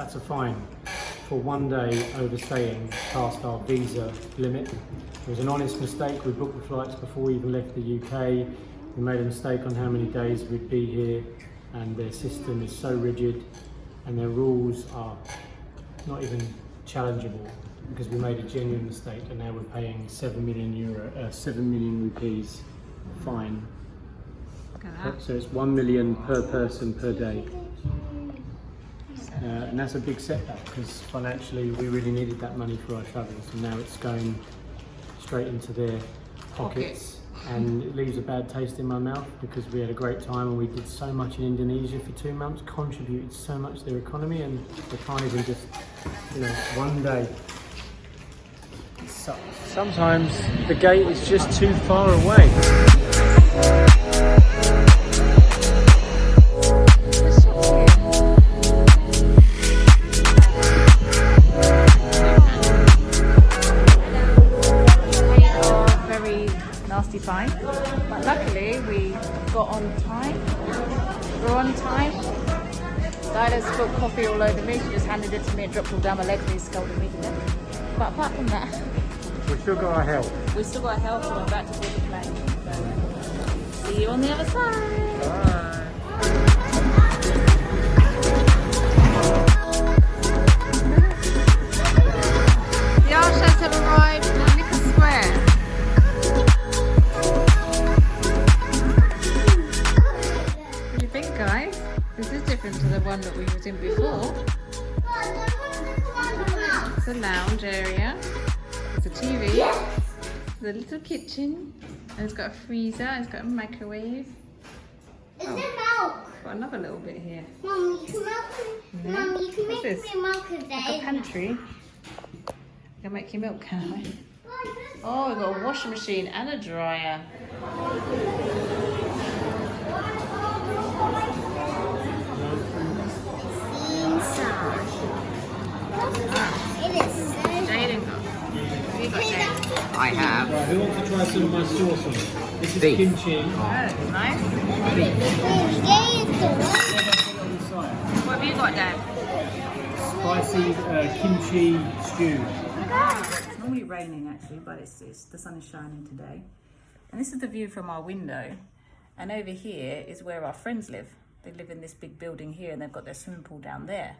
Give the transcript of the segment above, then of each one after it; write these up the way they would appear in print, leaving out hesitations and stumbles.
that's a fine for 1 day overstaying past our visa limit. It was an honest mistake. We booked the flights before we even left the UK. We made a mistake on how many days we'd be here, and their system is so rigid and their rules are not even challengeable, because we made a genuine mistake and now we're paying 7 million rupees fine. So it's 1 million per person per day. And that's a big setback, because financially we really needed that money for our travels, and now it's going straight into their pockets. And it leaves a bad taste in my mouth, because we had a great time and we did so much in Indonesia for 2 months, contributed so much to their economy, and they can't even just, 1 day. It sucks. Sometimes the gate is just too far away. Fine, but luckily we got on time. We're on time. Skyla's spilled coffee all over me. She just handed it to me and dropped it all down my legs and he scolded me to death. But apart from that, We've still got our help. We've still got our help, and we're about to board the plane. So, see you on the other side. Bye. The Arshas have arrived in Nicholas Square. Guys, this is different to the one that we was in before. It's a lounge area. There's a TV. There's a little kitchen. And it's got a freezer. And it's got a microwave. Is there milk? Got another little bit here. Mum, you can Mum, you can What's make this? me milk a Like a day. pantry. I can make you milk, can I? Oh, we've got a washing machine and a dryer. It is so Jayden got. Have you got Jayden? I have. Right, who wants to try some of my sauce on it? This is Beef. kimchi. Oh, nice. What have you got, Dad? Spicy kimchi stew. It's normally raining actually, but it's the sun is shining today. And this is the view from our window. And over here is where our friends live. They live in this big building here and they've got their swimming pool down there.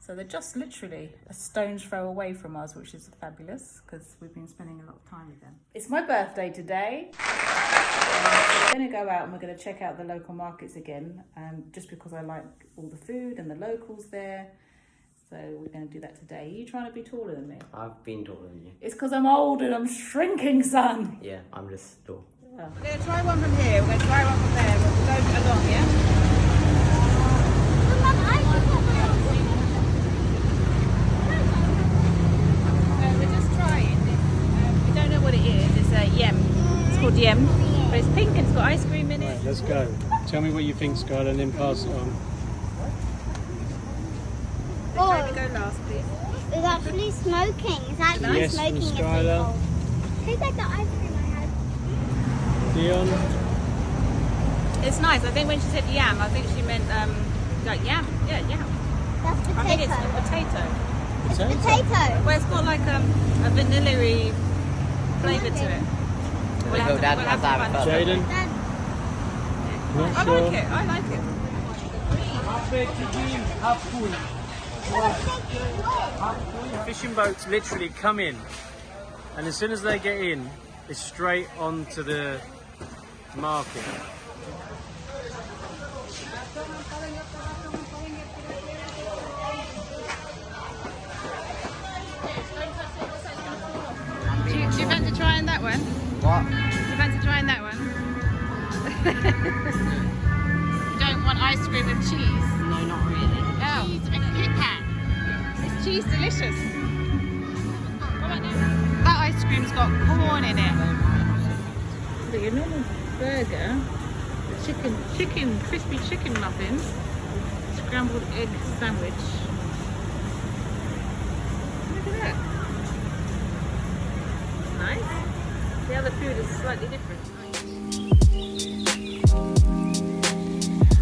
So they're just literally a stone's throw away from us, which is fabulous because we've been spending a lot of time with them. It's my birthday today. We're going to go out and we're going to check out the local markets again, just because I like all the food and the locals there. So we're going to do that today. Are you trying to be taller than me? I've been taller than you. It's because I'm old and I'm shrinking, son. Yeah, I'm just tall. Oh. We're going to try one from here, we're going to try one from there. We'll go along, yeah? We're just trying. We don't know what it is. It's a yem. It's called yem. But it's pink and it's got ice cream in it. Right, let's go. Tell me what you think, Skyla, and then pass it on. Try to go last, please. It's actually smoking. It's actually Yes, smoking. from a Skyla. thing. Who's like the ice cream I had? Dionne. It's nice. I think when she said yam, I think she meant like yam. Yeah, yam. That's potato. I think it's a potato. It's potato. Well, it's got like a vanilla-y flavour to it. We'll have to find out. Jayden. Dad, Not I sure. like it. I like it. Fishing boats literally come in, and as soon as they get in, it's straight onto the market. Do you fancy trying that one? What? Do you fancy trying that one? You don't want ice cream with cheese? No, not really. Oh, it's Kit Kat. It's cheese delicious. What about that? That ice cream's got corn in it. But your normal burger, chicken, crispy chicken muffins, scrambled egg sandwich. Look at that. Nice. The other food is slightly different.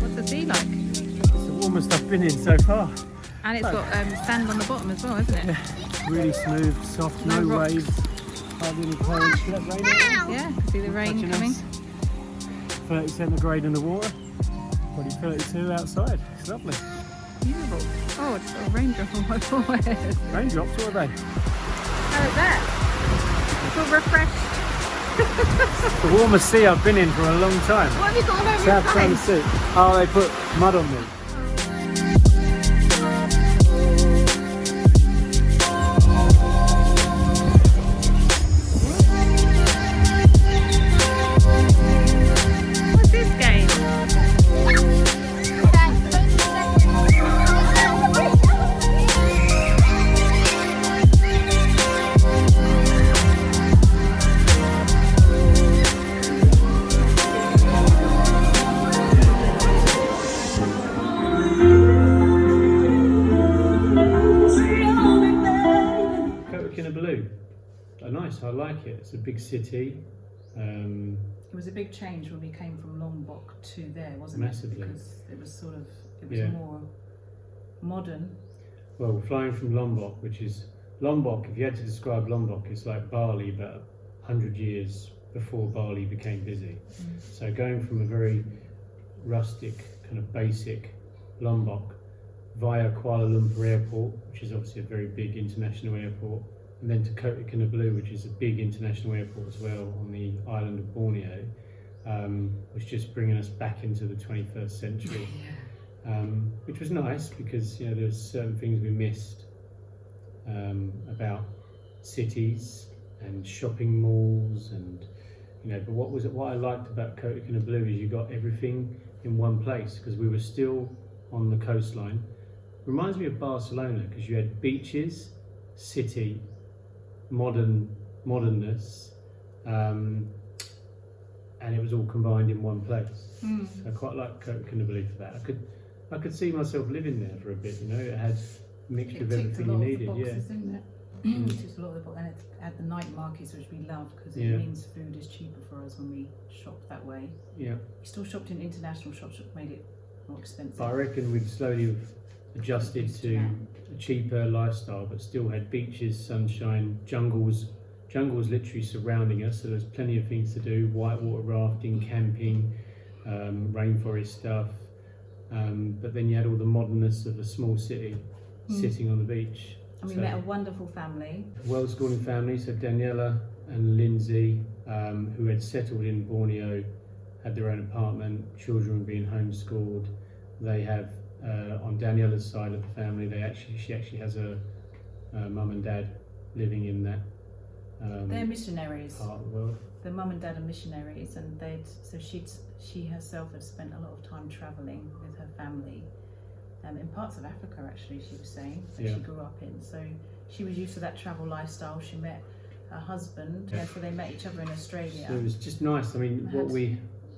What's the sea like? It's the warmest I've been in so far. And it's got sand on the bottom as well, isn't it? Yeah, really smooth, soft, no rocks. waves, hardly any currents. See that rain out? Yeah, can see the rain Touching coming. us. 30 centigrade in the water, probably 32 outside. It's lovely. Beautiful. Oh, it's got a raindrop on my forehead. Raindrops, what are they? How is that? I feel refreshed. The warmest sea I've been in for a long time. What have you got all over South your China face? Sea. Oh, they put mud on me. What's this game? Kota Kinabalu. Oh, nice, I like it. It's a big city. It was a big change when we came from Lombok to there, wasn't Massively. it? Because it was sort of, it was Yeah. more modern. Well, flying from Lombok, which is Lombok, if you had to describe Lombok, it's like Bali, but 100 years before Bali became busy. So going from a very rustic, kind of basic Lombok via Kuala Lumpar airport, which is obviously a very big international airport, and then to Kota Kinabalu, which is a big international airport as well on the island of Borneo, was just bringing us back into the 21st century. Which was nice because there's certain things we missed about cities and shopping malls, and but what I liked about Kota Kinabalu is you got everything in one place because we were still on the coastline. Reminds me of Barcelona because you had beaches, city, modernness, and it was all combined in one place. So I quite like Kota Kinabalu for that. I could see myself living there for a bit. It had a mixture of everything you needed. Boxes, didn't it? It ticked a lot of the boxes, and it had the night markets, which we loved because it means food is cheaper for us when we shopped that way. Yeah. We still shopped in international shops, which made it more expensive. But I reckon we've slowly adjusted to a cheaper lifestyle, but still had beaches, sunshine, jungles literally surrounding us. So there's plenty of things to do: whitewater rafting, camping, rainforest stuff. But then you had all the modernness of a small city sitting on the beach. And we met a wonderful family. Worldschooling family, so Daniela and Lindsay, who had settled in Borneo, had their own apartment, children were being homeschooled. They have, on Daniela's side of the family, she actually has a mum and dad living in that They're missionaries. part of the world. The mum and dad are missionaries, and she herself had spent a lot of time travelling with her family in parts of Africa, actually, she was saying, that she grew up in. So she was used to that travel lifestyle. She met her husband, so they met each other in Australia. So it was just nice. I mean,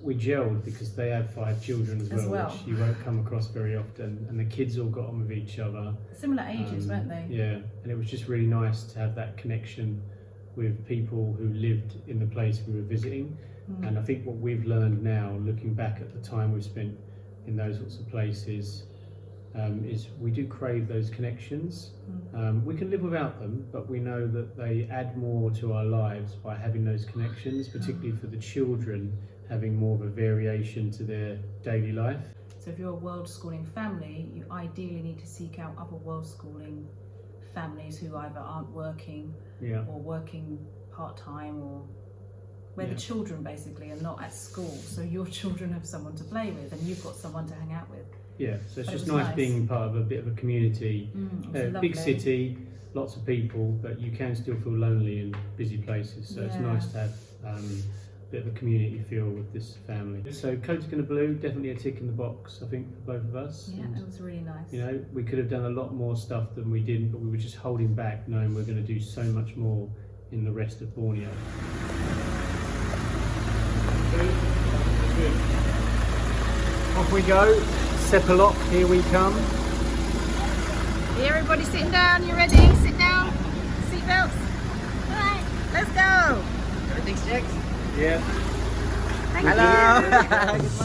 we gelled because they had 5 children as well, which you won't come across very often, and the kids all got on with each other. Similar ages, weren't they? Yeah, and it was just really nice to have that connection with people who lived in the place we were visiting. And I think what we've learned now, looking back at the time we've spent in those sorts of places, is we do crave those connections. We can live without them, but we know that they add more to our lives by having those connections, particularly for the children, having more of a variation to their daily life. So if you're a world schooling family, you ideally need to seek out other world schooling families who either aren't working or working part-time, or where the children basically are not at school, so your children have someone to play with and you've got someone to hang out with. Yeah, so it's just nice being part of a bit of a community. Big city, lots of people, but you can still feel lonely in busy places, so it's nice to have a bit of a community feel with this family. So Kota Kinabalu, definitely a tick in the box, I think, for both of us. Yeah, And, it was really nice. we could have done a lot more stuff than we didn't, but we were just holding back, knowing we're going to do so much more in the rest of Borneo. Off we go. Sepalok, here we come. Everybody sitting down, you ready? Sit down. Seatbelts. Alright, let's go. Everything's checked? Yeah. Thank you.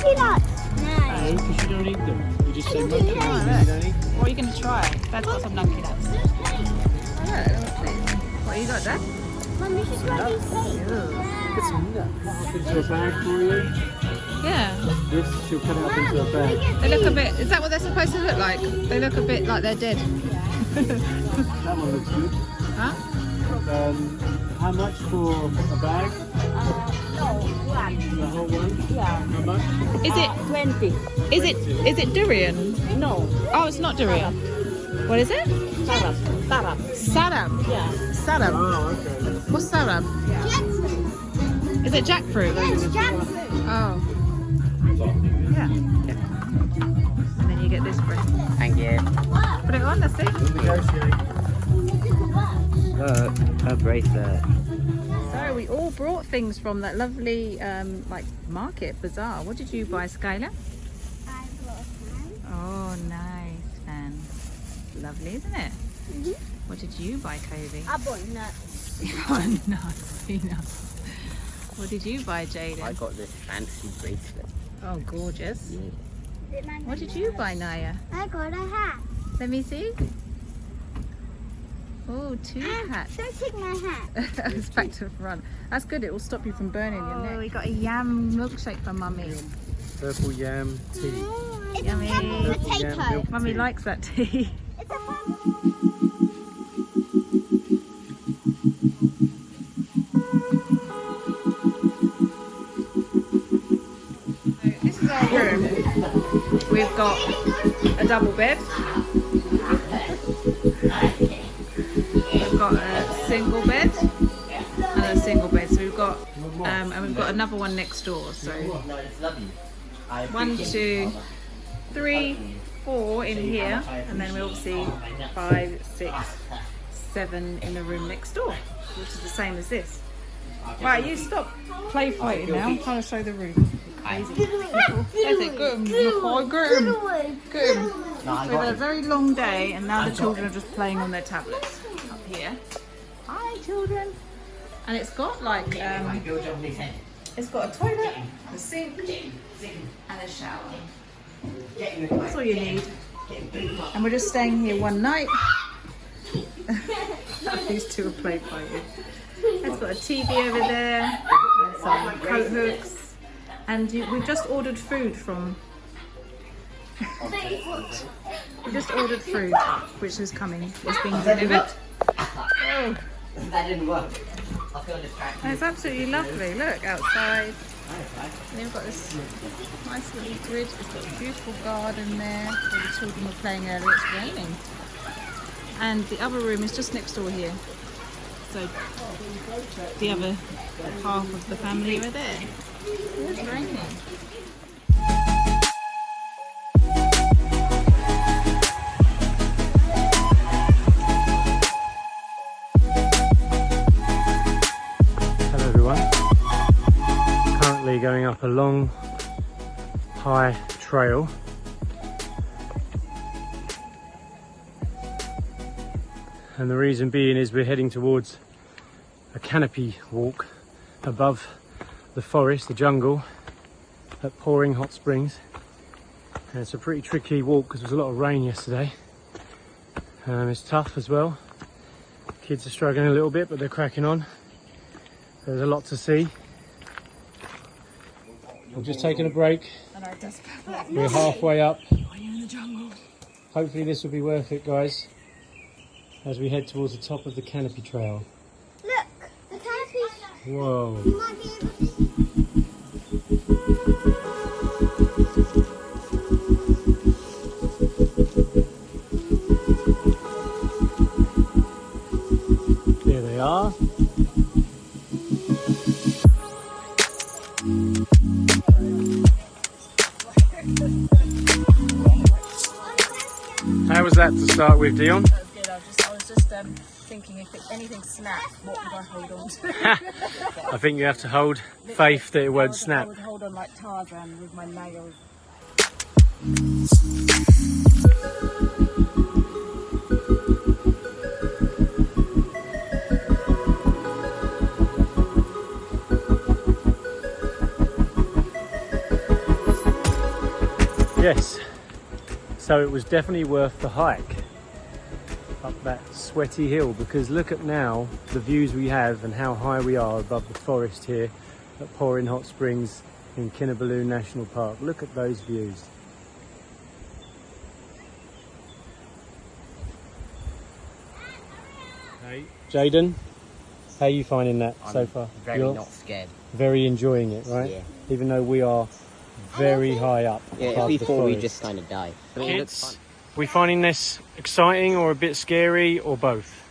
monkey nuts. No. Because you don't eat them. You just say monkey nuts Oh, and look. you don't eat. What are you going to try? Dad's got some numpty nuts. Oh, look, what you got, Dad? Mum, you should try these cakes. Put some nuts into a bag for you. Yeah. This, she'll cut it up into a bag. They look a bit, is that what they're supposed to look like? They look a bit like they're dead. That one looks good. Huh? How much for a bag? No, one. The whole one? Yeah. How much? Is it 20. is it durian? No. Oh, it's not durian. What is it? Tarap. Tarap. Sarab. Yeah. Sarab. Oh, okay. What's sarab? Jackfruit. Is it jackfruit? Yes, jackfruit. Oh. Yeah. And then you get this bread. Thank you. Put it on, let's see. Look, a bracelet. So we all brought things from that lovely like market bazaar. What did you buy, Skyla? I brought a fan. Oh, nice fan. Lovely, isn't it? What did you buy, Kobie? I bought nuts. Oh, nuts, peanuts. What did you buy, Jayden? I got this fancy bracelet. Oh, gorgeous. Yeah. What did you buy, Naya? I got a hat. Let me see. Oh, two hats. Don't take my hat. It's back to front. That's good. It will stop you from burning your neck. Oh, we got a yam milkshake for Mummy. Purple yam tea. It's Yummy. a purple Purple yam potato. milk Mummy tea. likes that tea. It's a purple. This is our room. We've got a double bed. We've got a single bed and a single bed. So we've got and we've got another one next door. So No, it's lovely. 1, 2, 3, 4 in here, and then we obviously 5, 6, 7 in the room next door, which is the same as this. Right, you stop play fighting now. I'm trying to show the room. Crazy people. That's it. Good. Good. Good. Good. We've had a very long day, and now the children are just playing on their tablets up here. Hi, children. And it's got like it's got a toilet, a sink, and a shower. That's all you need. And we're just staying here one night. These two are play fighting. It's got a TV over there, and some coat hooks, and we've just ordered food from. We just ordered food, which is coming. It's being delivered. Oh, That didn't work. I feel distracted. and it's absolutely lovely. Look outside. And they've got this nice little bridge. It's got a beautiful garden there where the children were playing earlier. It's raining. And the other room is just next door here. So the other half of the family are there. It's raining. Hello everyone. Currently going up a long, high trail. And the reason being is we're heading towards a canopy walk above the forest, the jungle, at pouring hot springs. And it's a pretty tricky walk because there was a lot of rain yesterday. It's tough as well. Kids are struggling a little bit, but they're cracking on. There's a lot to see. We're just taking a break. We're halfway up. Hopefully this will be worth it, guys, as we head towards the top of the canopy trail. Look, the canopy Whoa. might be able to see. There they are. How was that to start with, Dionne? That was good. I was just thinking if anything snapped, what would I hold on to? I think you have to hold faith that it won't I snap. would hold on like Tarzan with my nails. Yes, so it was definitely worth the hike up that sweaty hill, because look at now the views we have and how high we are above the forest here at Pouring Hot Springs in Kinabalu National Park. Look at those views. Hey, Jayden, how are you finding that so far? Very You're not scared. very enjoying it, right? Yeah. Even though we are very high up. Yeah, above the before we forest. just kind of die. I mean, it looks fun. Kids, we finding this exciting or a bit scary or both?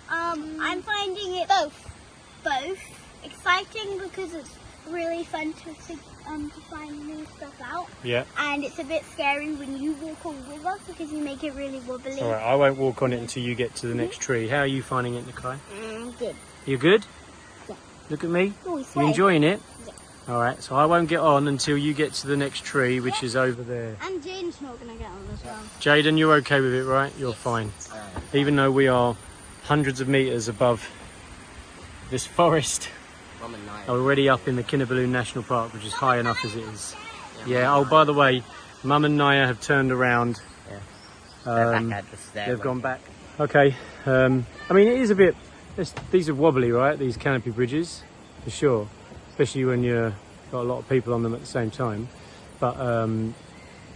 I'm finding it both. Both exciting because it's really fun to find new stuff out, Yeah. and it's a bit scary when you walk on with us because you make it really wobbly. All right, I won't walk on it until you get to the next tree. How are you finding it, Nikai? Good. You good? Yeah. Look at me. Oh, You sweaty. enjoying it? Yeah. All right, so I won't get on until you get to the next tree, which is over there. And Jayden's not gonna get on as well. Jayden, you're okay with it, right? You're fine. Even though we are hundreds of meters above this forest, Mum and I. already up in the Kinabalu National Park, which is high enough as it is. Yeah, oh, by the way, Mum and Naya have turned around. Yeah. They're Um, back at us there. They've gone back. Okay, I mean, it is a bit, these are wobbly, right? These canopy bridges, for sure. Especially when you've got a lot of people on them at the same time. But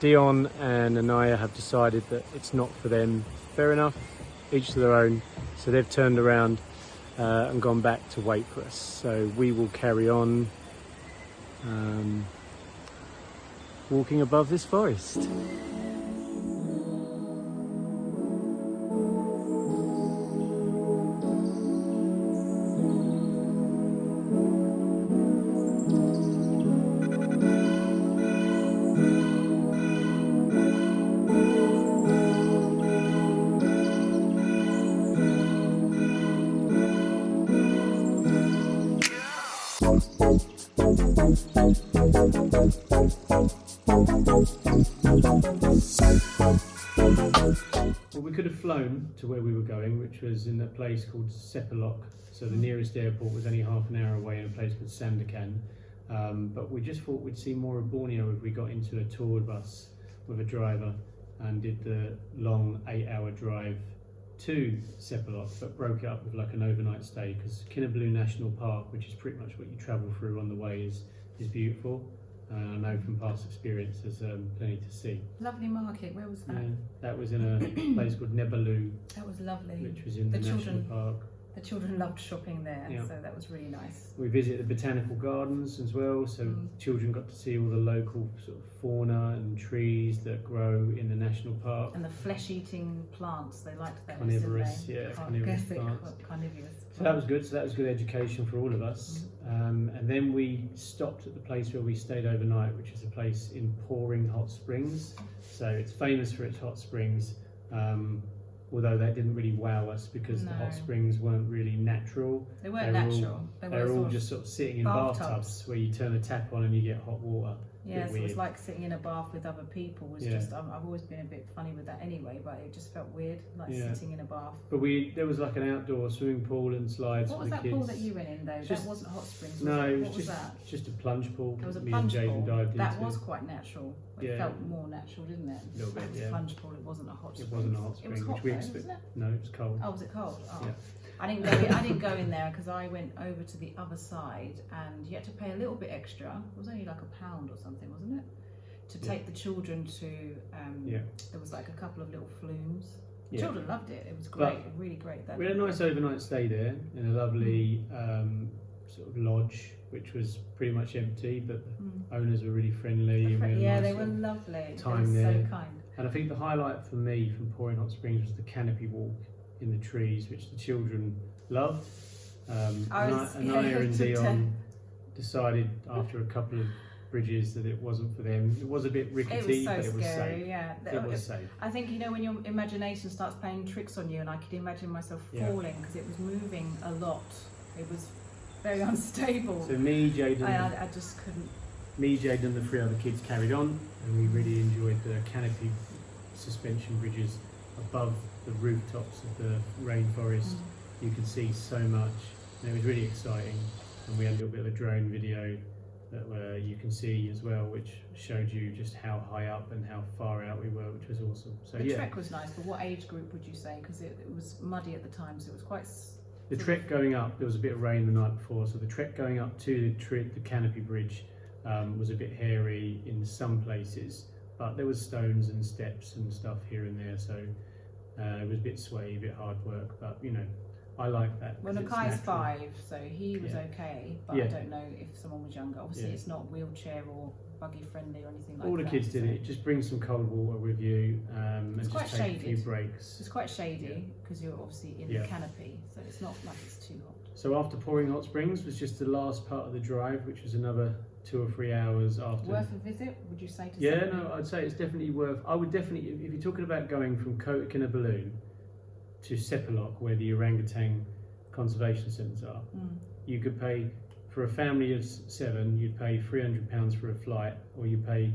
Dionne and Anaya have decided that it's not for them. Fair enough, each to their own. So they've turned around and gone back to wait for us. So we will carry on walking above this forest. Well, we could have flown to where we were going, which was in a place called Sepalok. So the nearest airport was only half an hour away in a place called Sandakan. But we just thought we'd see more of Borneo if we got into a tour bus with a driver and did the long 8-hour drive to Sepalok, but broke it up with like an overnight stay, because Kinabalu National Park, which is pretty much what you travel through on the way, is beautiful. I know from past experience there's plenty to see. Lovely market. Where was that? Yeah, that was in a place called Kinabalu, That was lovely. which was in the national park. The children loved shopping there, Yeah. so that was really nice. We visited the botanical gardens as well, so children got to see all the local sort of fauna and trees that grow in the national park. And the flesh-eating plants, they liked those, Carnivorous, didn't they? yeah, carnivorous plants. Carnivorous. So that was good. So that was good education for all of us. And then we stopped at the place where we stayed overnight, which is a place in Pouring Hot Springs. So it's famous for its hot springs, although that didn't really wow us because the hot springs weren't really natural. They weren't natural. They were all just sort of sitting in bathtubs where you turn a tap on and you get hot water. Yes, it was like sitting in a bath with other people. Was just I've always been a bit funny with that anyway, but it just felt weird, like sitting in a bath. But there was like an outdoor swimming pool and slides What for was the that kids. pool that you went in though? That wasn't hot springs. Was No, it? it What was was that? just a plunge pool. There was a me plunge and Jayden pool. dived That into. was quite natural. It felt more natural, didn't it? A little bit, It was yeah. a plunge pool. It wasn't a hot spring. It wasn't a hot spring, It was hot which we though, expect. wasn't it? No, it was cold. Oh, was it cold? Oh. Yeah. I didn't go in there because I went over to the other side and you had to pay a little bit extra. It was only like £1 or something, wasn't it? To take the children to, there was like a couple of little flumes. Yeah. Children loved it. It was great, really great. We had a nice overnight stay there in a lovely sort of lodge, which was pretty much empty, but the owners were really friendly. And we had a nice they were lovely. Time they were there. so kind. And I think the highlight for me from Pouring Hot Springs was the canopy walk in the trees, which the children loved. Anaya and Dionne decided after a couple of bridges that it wasn't for them. It was a bit rickety, but it was scary, safe. yeah. It was safe. I think, when your imagination starts playing tricks on you, and I could imagine myself falling because it was moving a lot. It was very unstable. So me, Jayden, I just couldn't. Me, Jayden and the 3 other kids carried on, and we really enjoyed the canopy suspension bridges above the rooftops of the rainforest. You could see so much, and it was really exciting. And we had a little bit of a drone video that you can see as well, which showed you just how high up and how far out we were, which was awesome. So The trek was nice, but what age group would you say? Because it was muddy at the time, so it was quite... The trek going up, there was a bit of rain the night before, so the trek going up to the canopy bridge was a bit hairy in some places, but there was stones and steps and stuff here and there, so it was a bit sweaty, a bit hard work, but you know, I like that. Well, Nakai's 5, so he was okay, but I don't know if someone was younger. Obviously, it's not wheelchair or buggy friendly or anything like that. All the kids did it. Just bring some cold water with you and It's just quite take a few shaded. breaks. It's quite shady because you're obviously in the canopy, so it's not like it's too hot. So after Pouring Hot Springs was just the last part of the drive, which was another 2 or 3 hours after. Worth a visit, would you say? To Yeah, somebody? no, I'd say it's definitely worth. I would definitely, if you're talking about going from Kota Kinabalu to Sepalok, where the orangutan conservation centres are, you could pay, for a family of 7, you'd pay £300 for a flight, or you pay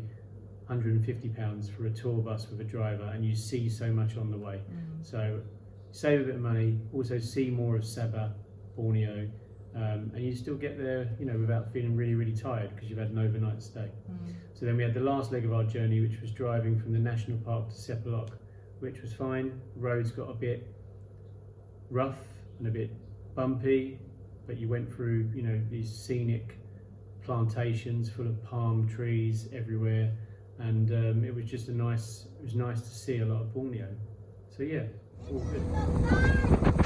£150 for a tour bus with a driver, and you see so much on the way. So save a bit of money, also see more of Sabah, Borneo, and you still get there, you know, without feeling really, really tired because you've had an overnight stay. So then we had the last leg of our journey, which was driving from the national park to Sepalok, which was fine. Roads got a bit rough and a bit bumpy, but you went through, you know, these scenic plantations full of palm trees everywhere, and it was just nice to see a lot of Borneo. So yeah, all good.